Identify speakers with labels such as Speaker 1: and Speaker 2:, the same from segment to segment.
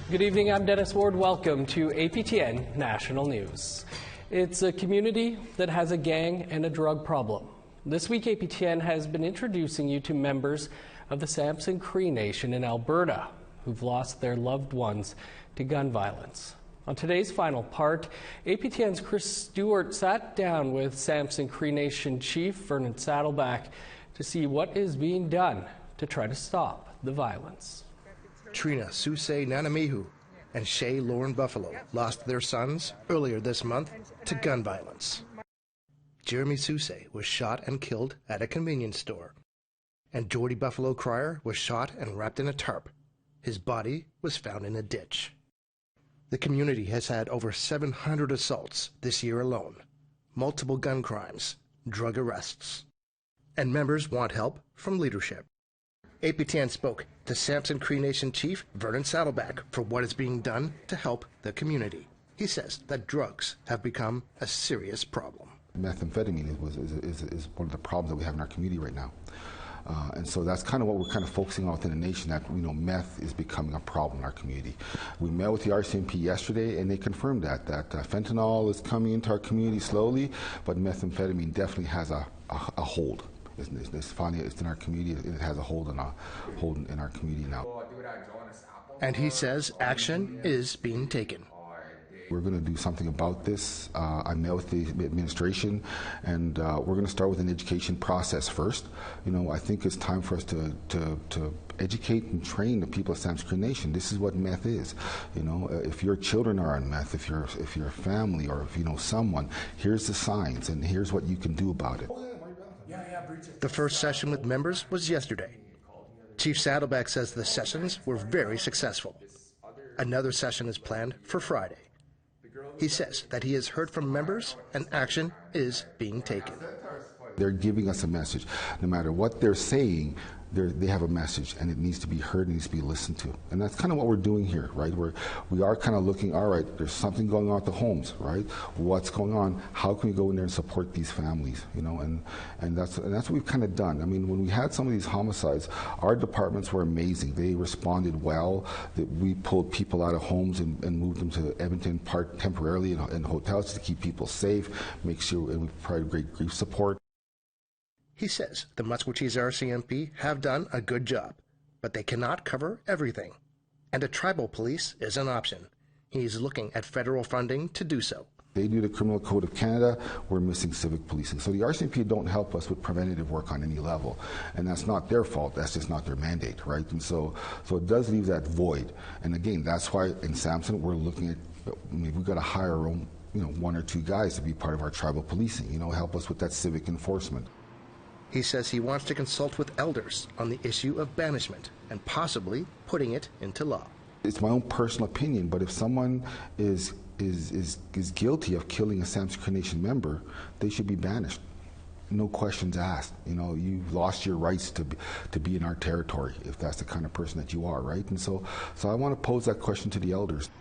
Speaker 1: Good evening, I'm Dennis Ward. Welcome to APTN National News. It's a community that has a gang and a drug problem. This week, APTN has been introducing you to members of the Samson Cree Nation in Alberta who've lost their loved ones to gun violence. On today's final part, APTN's Chris Stewart sat down with Samson Cree Nation Chief Vernon Saddleback to see what is being done to try to stop the violence.
Speaker 2: Trina Susay Nanamihu and Shay Lauren Buffalo lost their sons earlier this month to gun violence. Jeremy Susay was shot and killed at a convenience store, and Jordy Buffalo Cryer was shot and wrapped in a tarp. His body was found in a ditch. The community has had over 700 assaults this year alone, multiple gun crimes, drug arrests, and members want help from leadership. APTN spoke to Samson Cree Nation Chief Vernon Saddleback for what is being done to help the community. He says that drugs have become a serious problem.
Speaker 3: Methamphetamine is one of the problems that we have in our community right now. And so that's kind of what we're kind of focusing on within the nation, that, you know, meth is becoming a problem in our community. We met with the RCMP yesterday, and they confirmed that fentanyl is coming into our community slowly, but methamphetamine definitely has a hold. It's in our community. It has a hold in our community now.
Speaker 2: And he says action is being taken.
Speaker 3: We're going to do something about this. I met with the administration, and we're going to start with an education process first. You know, I think it's time for us to educate and train the people of Samson Cree Nation. This is what meth is. You know, if your children are on meth, if you're a family, or if you know someone, here's the signs, and here's what you can do about it.
Speaker 2: The first session with members was yesterday. Chief Saddleback says the sessions were very successful. Another session is planned for Friday. He says that he has heard from members and action is being taken.
Speaker 3: They're giving us a message. No matter what they're saying, they have a message, and it needs to be heard and needs to be listened to. And that's kind of what we're doing here, right? We are kind of looking, all right, there's something going on at the homes, right? What's going on? How can we go in there and support these families, you know? And that's what we've kind of done. I mean, when we had some of these homicides, our departments were amazing. They responded well. We pulled people out of homes and moved them to Edmonton Park temporarily in hotels to keep people safe, make sure, and we provided great grief support.
Speaker 2: He says the Muskwatees RCMP have done a good job, but they cannot cover everything, and a tribal police is an option. He's looking at federal funding to do so.
Speaker 3: They do the Criminal Code of Canada, we're missing civic policing. So the RCMP don't help us with preventative work on any level, and that's not their fault, that's just not their mandate, right? And so it does leave that void. And again, that's why in Samson we're looking at, maybe we've got to hire our own, you know, 1 or 2 guys to be part of our tribal policing, you know, help us with that civic enforcement.
Speaker 2: He says he wants to consult with elders on the issue of banishment and possibly putting it into law.
Speaker 3: It's my own personal opinion, but if someone is guilty of killing a Samson Cree Nation member, they should be banished. No questions asked. You know, you've lost your rights to be in our territory if that's the kind of person that you are, right? And so I want to pose that question to the elders.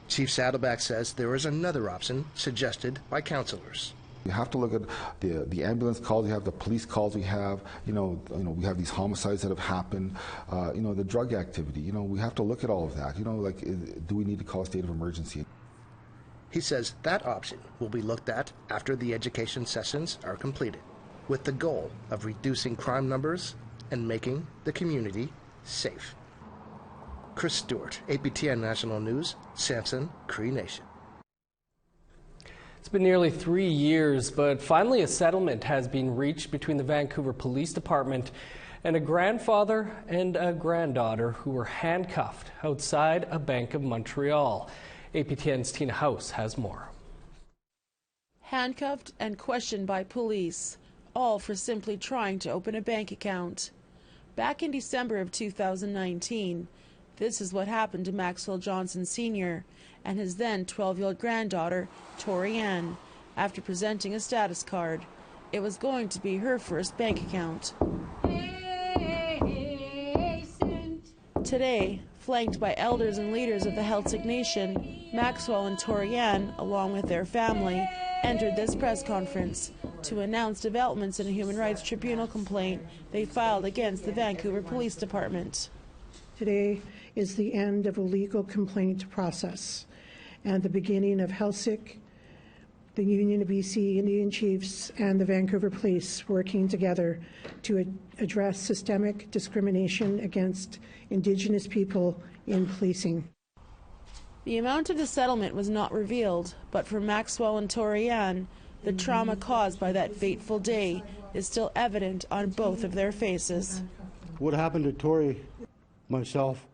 Speaker 2: Chief Saddleback says there is another option suggested by councillors.
Speaker 3: You have to look at the ambulance calls, you have the police calls we have, you know, we have these homicides that have happened, you know, the drug activity, you know, we have to look at all of that, you know, like, do we need to call a state of emergency?
Speaker 2: He says that option will be looked at after the education sessions are completed, with the goal of reducing crime numbers and making the community safe. Chris Stewart, APTN National News, Samson Cree Nation.
Speaker 1: It's been nearly 3 years, but finally a settlement has been reached between the Vancouver Police Department and a grandfather and a granddaughter who were handcuffed outside a bank of Montreal. APTN's Tina House has more.
Speaker 4: Handcuffed and questioned by police, all for simply trying to open a bank account. Back in December of 2019, this is what happened to Maxwell Johnson Sr. and his then 12-year-old granddaughter, Tori Ann, after presenting a status card. It was going to be her first bank account. Today, flanked by elders and leaders of the Celtic Nation, Maxwell and Tori Ann, along with their family, entered this press conference to announce developments in a Human Rights Tribunal complaint they filed against the Vancouver Police Department.
Speaker 5: Today is the end of a legal complaint process and the beginning of HELSIC, the Union of BC Indian Chiefs, and the Vancouver Police working together to address systemic discrimination against Indigenous people in policing.
Speaker 4: The amount of the settlement was not revealed, but for Maxwell and Torianne, the trauma caused by that fateful day is still evident on both of their faces.
Speaker 6: What happened to Tori, myself?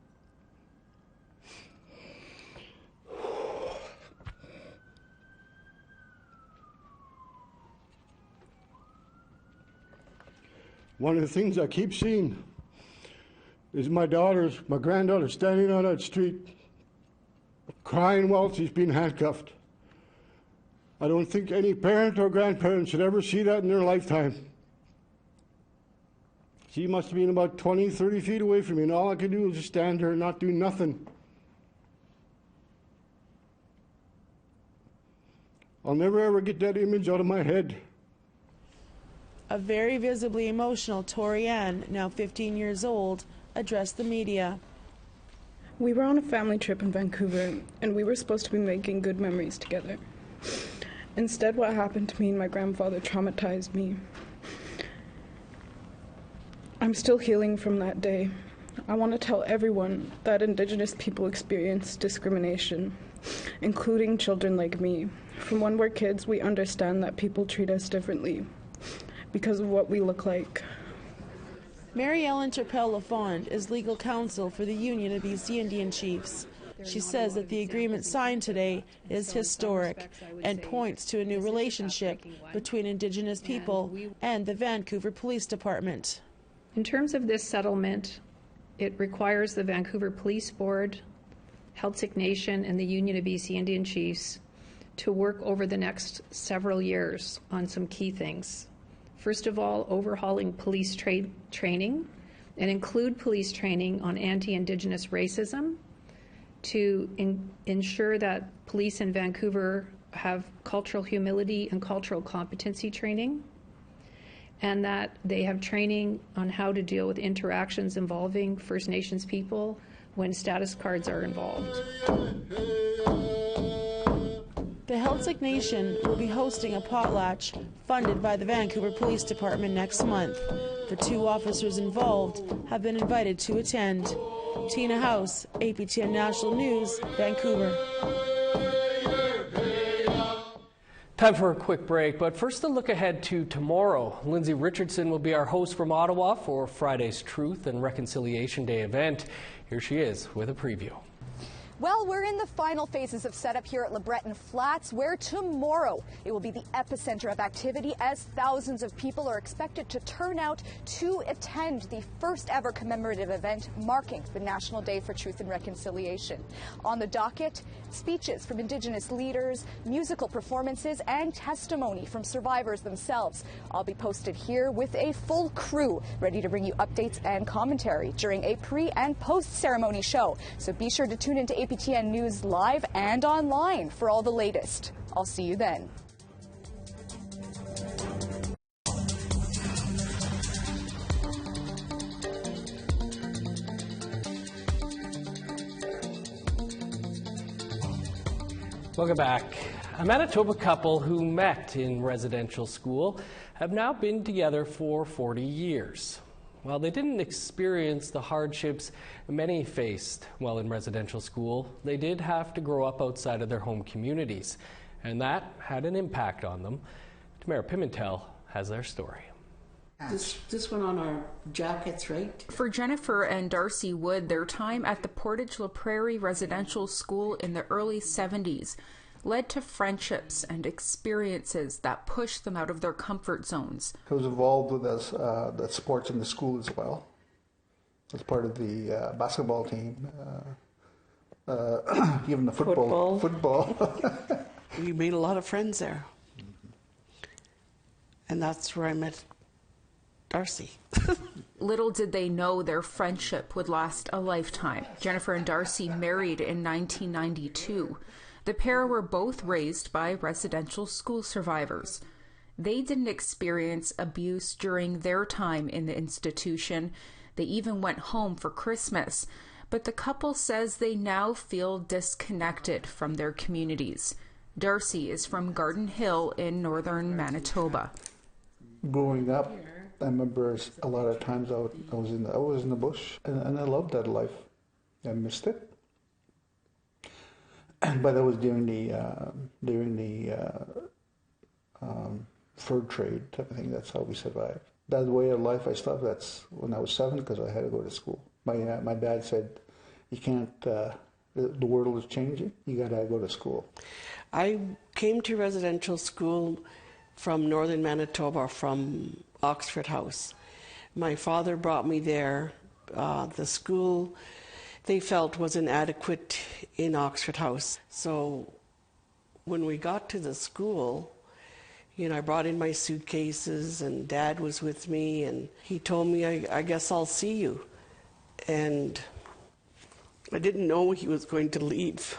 Speaker 6: One of the things I keep seeing is my granddaughter standing on that street crying while she's being handcuffed. I don't think any parent or grandparent should ever see that in their lifetime. She must have been about 20, 30 feet away from me, and all I could do was just stand there and not do nothing. I'll never ever get that image out of my head.
Speaker 4: A very visibly emotional Torianne, now 15 years old, addressed the media.
Speaker 7: We were on a family trip in Vancouver, and we were supposed to be making good memories together. Instead, what happened to me and my grandfather traumatized me. I'm still healing from that day. I want to tell everyone that Indigenous people experience discrimination, including children like me. From when we're kids, we understand that people treat us differently because of what we look like.
Speaker 4: Mary Ellen Turpel-Lafond is legal counsel for the Union of BC Indian Chiefs. She says that the agreement signed today is historic and points to a new relationship between Indigenous people and the Vancouver Police Department.
Speaker 8: In terms of this settlement, it requires the Vancouver Police Board, APTN Nation, and the Union of BC Indian Chiefs to work over the next several years on some key things. First of all, overhauling police training and include police training on anti-Indigenous racism to ensure that police in Vancouver have cultural humility and cultural competency training, and that they have training on how to deal with interactions involving First Nations people when status cards are involved.
Speaker 4: The APTN Nation will be hosting a potlatch funded by the Vancouver Police Department next month. The 2 officers involved have been invited to attend. Tina House, APTN National News, Vancouver.
Speaker 1: Time for a quick break, but first a look ahead to tomorrow. Lindsay Richardson will be our host from Ottawa for Friday's Truth and Reconciliation Day event. Here she is with a preview.
Speaker 9: Well, we're in the final phases of setup here at LeBreton Flats, where tomorrow it will be the epicenter of activity as thousands of people are expected to turn out to attend the first ever commemorative event marking the National Day for Truth and Reconciliation. On the docket, speeches from Indigenous leaders, musical performances, and testimony from survivors themselves. I'll be posted here with a full crew ready to bring you updates and commentary during a pre- and post-ceremony show. So be sure to tune into APTN News live and online for all the latest. I'll see you then.
Speaker 1: Welcome back. A Manitoba couple who met in residential school have now been together for 40 years. While they didn't experience the hardships many faced while in residential school, they did have to grow up outside of their home communities, and that had an impact on them. Tamara Pimentel has their story.
Speaker 10: This one on our jackets, right?
Speaker 11: For Jennifer and Darcy Wood, their time at the Portage La Prairie Residential School in the early 70s led to friendships and experiences that pushed them out of their comfort zones.
Speaker 12: I was involved with the sports in the school as well, as part of the basketball team, even the football.
Speaker 10: We made a lot of friends there. And that's where I met Darcy.
Speaker 11: Little did they know their friendship would last a lifetime. Jennifer and Darcy married in 1992. The pair were both raised by residential school survivors. They didn't experience abuse during their time in the institution. They even went home for Christmas. but the couple says they now feel disconnected from their communities. Darcy is from Garden Hill in northern Manitoba.
Speaker 12: Growing up, I remember a lot of times I was in the bush, and I loved that life. I missed it, but that was during the fur trade type of thing. That's how we survived. That way of life I stopped. That's when I was 7 because I had to go to school. My dad said, "You can't. The world is changing. You got to go to school."
Speaker 10: I came to residential school from northern Manitoba, from Oxford House. My father brought me there. The school they felt was inadequate in Oxford House. So when we got to the school, I brought in my suitcases and Dad was with me, and he told me, I guess I'll see you. And I didn't know he was going to leave.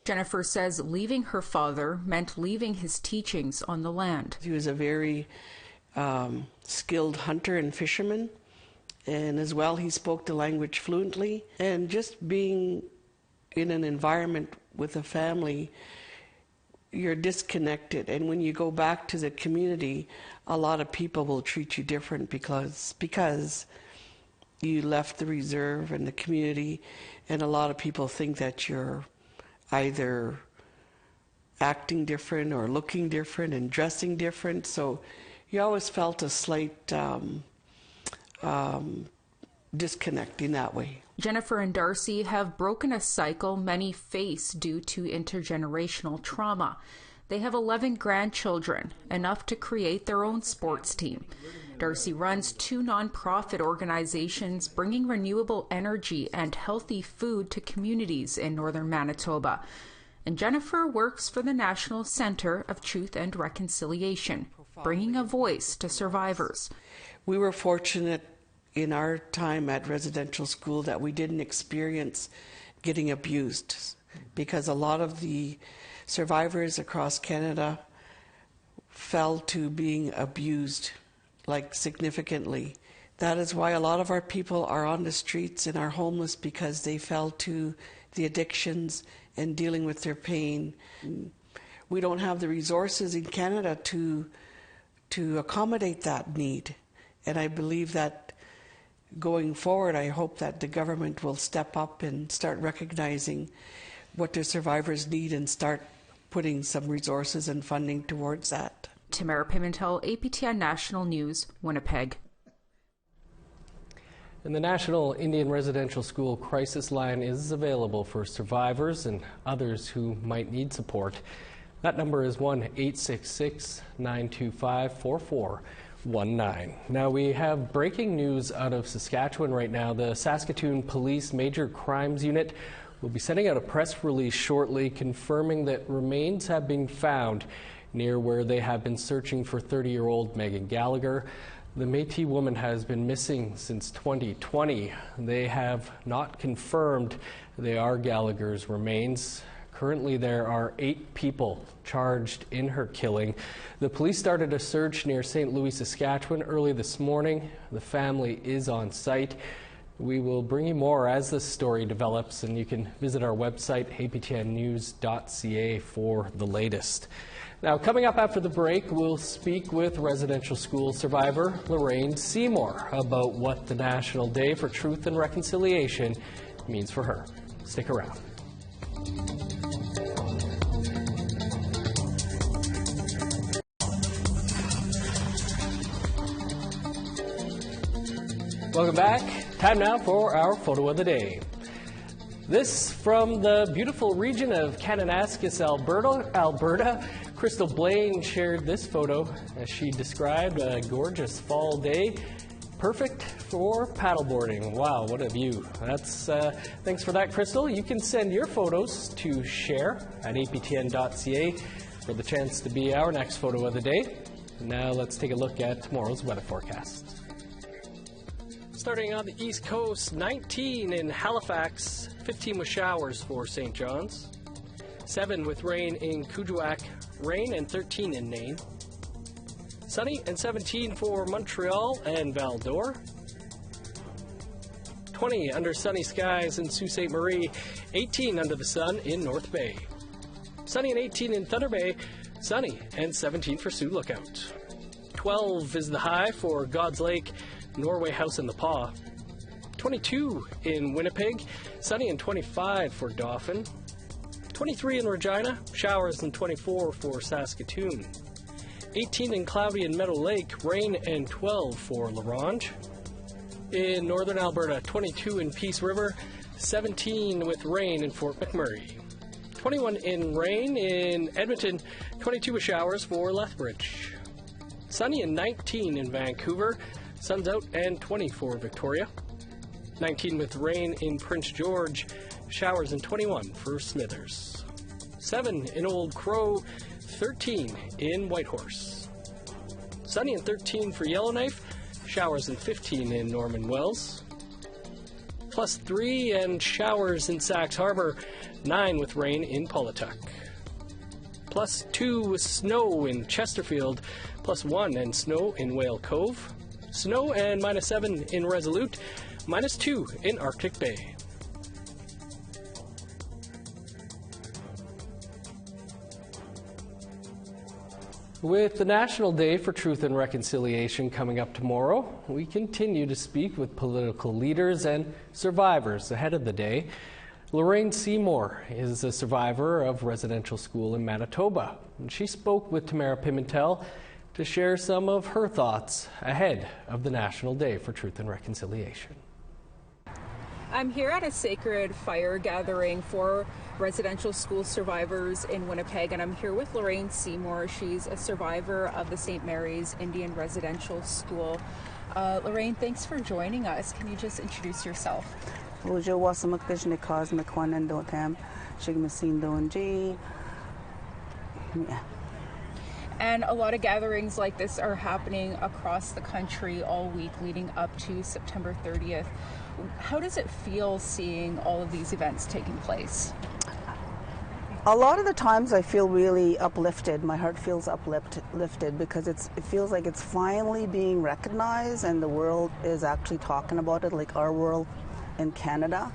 Speaker 11: Jennifer says leaving her father meant leaving his teachings on the land.
Speaker 10: He was a very skilled hunter and fisherman, and as well he spoke the language fluently. And just being in an environment with a family, you're disconnected, and when you go back to the community, a lot of people will treat you different because you left the reserve and the community, and a lot of people think that you're either acting different or looking different and dressing different. So you always felt a slight disconnect in that way.
Speaker 11: Jennifer and Darcy have broken a cycle many face due to intergenerational trauma. They have 11 grandchildren, enough to create their own sports team. Darcy runs 2 nonprofit organizations bringing renewable energy and healthy food to communities in northern Manitoba. And Jennifer works for the National Centre of Truth and Reconciliation, bringing a voice to survivors.
Speaker 10: We were fortunate in our time at residential school that we didn't experience getting abused, because a lot of the survivors across Canada fell to being abused, like significantly. That is why a lot of our people are on the streets and are homeless, because they fell to the addictions and dealing with their pain. We don't have the resources in Canada to accommodate that need. And I believe that going forward, I hope that the government will step up and start recognizing what their survivors need and start putting some resources and funding towards that.
Speaker 11: Tamara Pimentel, APTN National News, Winnipeg.
Speaker 1: And the National Indian Residential School Crisis Line is available for survivors and others who might need support. That number is 1-866-925-4419. Now we have breaking news out of Saskatchewan right now. The Saskatoon Police Major Crimes Unit will be sending out a press release shortly confirming that remains have been found near where they have been searching for 30-year-old Megan Gallagher. The Métis woman has been missing since 2020. They have not confirmed they are Gallagher's remains. Currently, there are 8 people charged in her killing. The police started a search near St. Louis, Saskatchewan early this morning. The family is on site. We will bring you more as this story develops, and you can visit our website, aptnnews.ca, for the latest. Now, coming up after the break, we'll speak with residential school survivor Lorraine Seymour about what the National Day for Truth and Reconciliation means for her. Stick around. Welcome back. Time now for our photo of the day. This from the beautiful region of Kananaskis, Alberta. Crystal Blaine shared this photo as she described a gorgeous fall day, perfect for paddleboarding. Wow, what a view. Thanks for that, Crystal. You can send your photos to share@aptn.ca for the chance to be our next photo of the day. Now let's take a look at tomorrow's weather forecast. Starting on the East Coast, 19 in Halifax, 15 with showers for St. John's, 7 with rain in Kuujjuaq, rain, and 13 in Nain. Sunny and 17 for Montreal and Val d'Or. 20 under sunny skies in Sault Ste. Marie, 18 under the sun in North Bay. Sunny and 18 in Thunder Bay, sunny and 17 for Sioux Lookout. 12 is the high for God's Lake, Norway House and the Paw. 22 in Winnipeg, sunny and 25 for Dauphin. 23 in Regina, showers and 24 for Saskatoon. 18 and cloudy in Meadow Lake, rain and 12 for La Ronge. In northern Alberta, 22 in Peace River, 17 with rain in Fort McMurray. 21 in rain in Edmonton, 22 with showers for Lethbridge. Sunny and 19 in Vancouver, sun's out and 20 for Victoria. 19 with rain in Prince George, showers and 21 for Smithers. 7 in Old Crow, 13 in Whitehorse. Sunny and 13 for Yellowknife, showers and 15 in Norman Wells. +3 and showers in Sax Harbor, 9 with rain in Paulatuck. +2 with snow in Chesterfield, +1 and snow in Whale Cove. Snow and -7 in Resolute, -2 in Arctic Bay. With the National Day for Truth and Reconciliation coming up tomorrow, we continue to speak with political leaders and survivors ahead of the day. Lorraine Seymour is a survivor of residential school in Manitoba, and she spoke with Tamara Pimentel to share some of her thoughts ahead of the National Day for Truth and Reconciliation.
Speaker 11: I'm here at a sacred fire gathering for residential school survivors in Winnipeg, and I'm here with Lorraine Seymour. She's a survivor of the St. Mary's Indian Residential School. Lorraine, thanks for joining us. Can you just introduce yourself? And a lot of gatherings like this are happening across the country all week leading up to September 30th. How does it feel seeing all of these events taking place?
Speaker 13: A lot of the times I feel really uplifted. My heart feels uplifted because it feels like it's finally being recognized and the world is actually talking about it, like our world in Canada.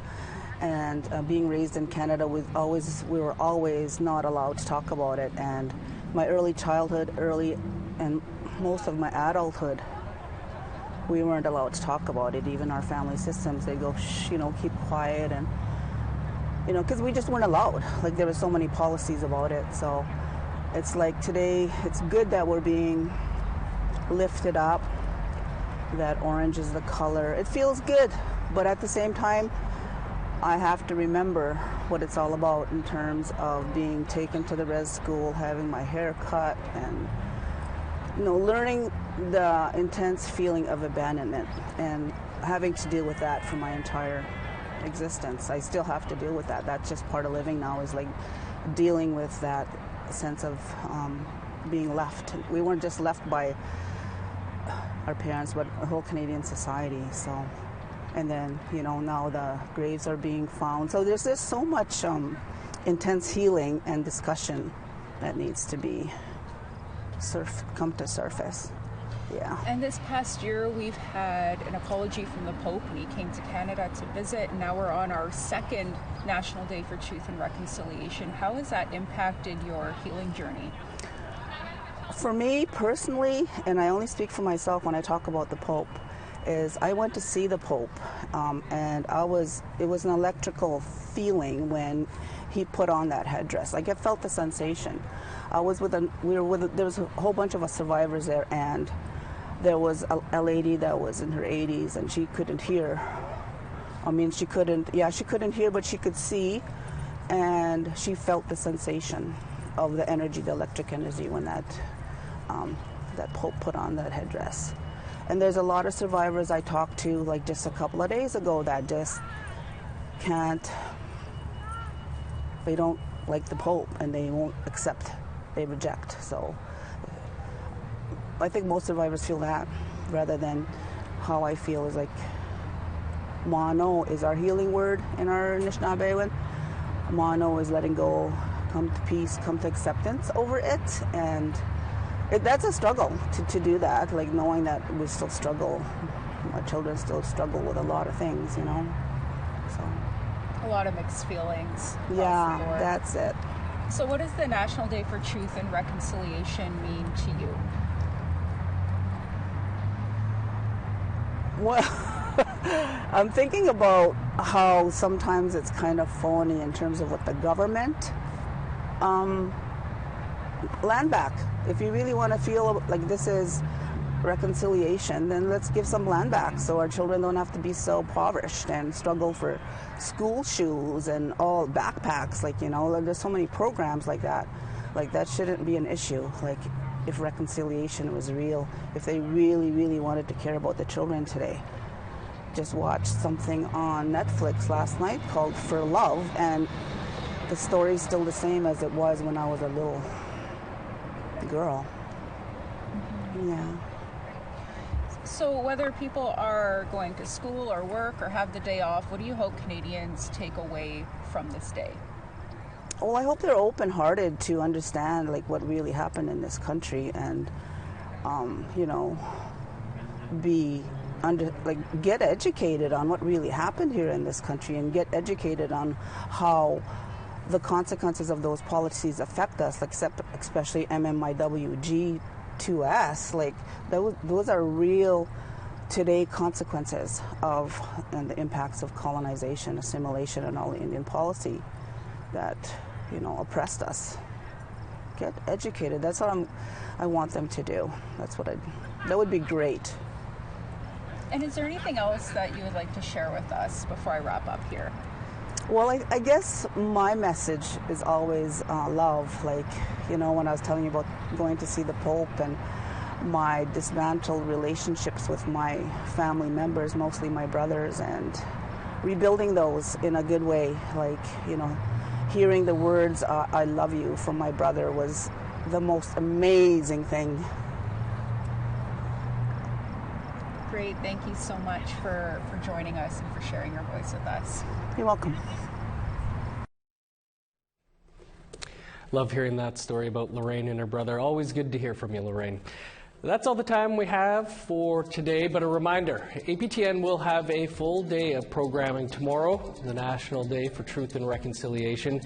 Speaker 13: And being raised in Canada, we were always not allowed to talk about it. And my early childhood, and most of my adulthood, we weren't allowed to talk about it. Even our family systems, they go, shh, keep quiet, and because we just weren't allowed. Like, there were so many policies about it. So it's like today, it's good that we're being lifted up, that orange is the color. It feels good, but at the same time, I have to remember what it's all about in terms of being taken to the res school, having my hair cut, and learning the intense feeling of abandonment and having to deal with that for my entire existence. I still have to deal with that. That's just part of living now, is like dealing with that sense of being left. We weren't just left by our parents, but a whole Canadian society. So, and then, now the graves are being found. So there's just so much intense healing and discussion that needs to be come to surface. Yeah.
Speaker 11: And this past year, we've had an apology from the Pope, and he came to Canada to visit, and now we're on our second National Day for Truth and Reconciliation. How has that impacted your healing journey?
Speaker 13: For me personally, and I only speak for myself when I talk about the Pope, is I went to see the Pope, and it was an electrical feeling when he put on that headdress. Like, I felt the sensation. There was a whole bunch of us survivors there, and there was a lady that was in her 80s, and she couldn't hear. She couldn't hear, but she could see, and she felt the sensation of the energy, the electric energy, when that Pope put on that headdress. And there's a lot of survivors I talked to, like just a couple of days ago, that just they don't like the Pope, and they won't accept, they reject. So I think most survivors feel that, rather than how I feel is like, Mono is our healing word in our Anishinaabe. Mono is letting go, come to peace, come to acceptance over it. And that's a struggle to do that, like knowing that we still struggle my children still struggle with a lot of things, you know. So
Speaker 14: a lot of mixed feelings.
Speaker 13: Yeah, that's it.
Speaker 14: So what does the National Day for Truth and Reconciliation mean to you?
Speaker 13: Well, I'm thinking about how sometimes it's kind of phony in terms of what the government, land back. If you really want to feel like this is reconciliation, then let's give some land back so our children don't have to be so impoverished and struggle for school shoes and all backpacks. Like, you know, there's so many programs like that. Like, that shouldn't be an issue. Like, if reconciliation was real, if they really, really wanted to care about the children today. Just watched something on Netflix last night called For Love, and the story's still the same as it was when I was a little girl. Yeah.
Speaker 14: So whether people are going to school or work or have the day off, what do you hope Canadians take away from this day?
Speaker 13: Well, I hope they're open-hearted to understand like what really happened in this country, and you know, get educated on what really happened here in this country, and get educated on how the consequences of those policies affect us, like especially MMIWG 2S. Like those are real today consequences of and the impacts of colonization, assimilation, and all the Indian policy that, you know, oppressed us. Get educated. That's what I want them to do. That would be great.
Speaker 14: And is there anything else that you would like to share with us before I wrap up here?
Speaker 13: Well, I guess my message is always love. Like, you know, when I was telling you about going to see the Pope and my dismantled relationships with my family members, mostly my brothers, and rebuilding those in a good way. Like, you know, hearing the words, I love you, from my brother was the most amazing thing.
Speaker 14: Great. Thank you so much for joining us and for sharing your voice with us.
Speaker 13: You're welcome.
Speaker 1: Love hearing that story about Lorraine and her brother. Always good to hear from you, Lorraine. That's all the time we have for today, but a reminder, APTN will have a full day of programming tomorrow, the National Day for Truth and Reconciliation,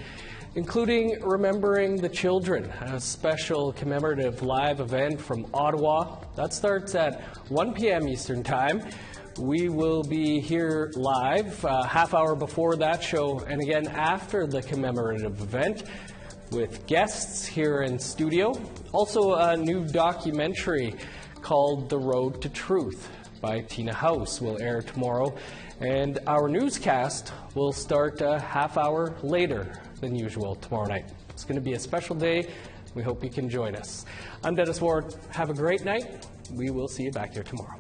Speaker 1: including Remembering the Children, a special commemorative live event from Ottawa. That starts at 1 p.m. Eastern Time. We will be here live half hour before that show, and again after the commemorative event, with guests here in studio. Also a new documentary called The Road to Truth by Tina House will air tomorrow. And our newscast will start a half hour later than usual tomorrow night. It's going to be a special day. We hope you can join us. I'm Dennis Ward. Have a great night. We will see you back here tomorrow.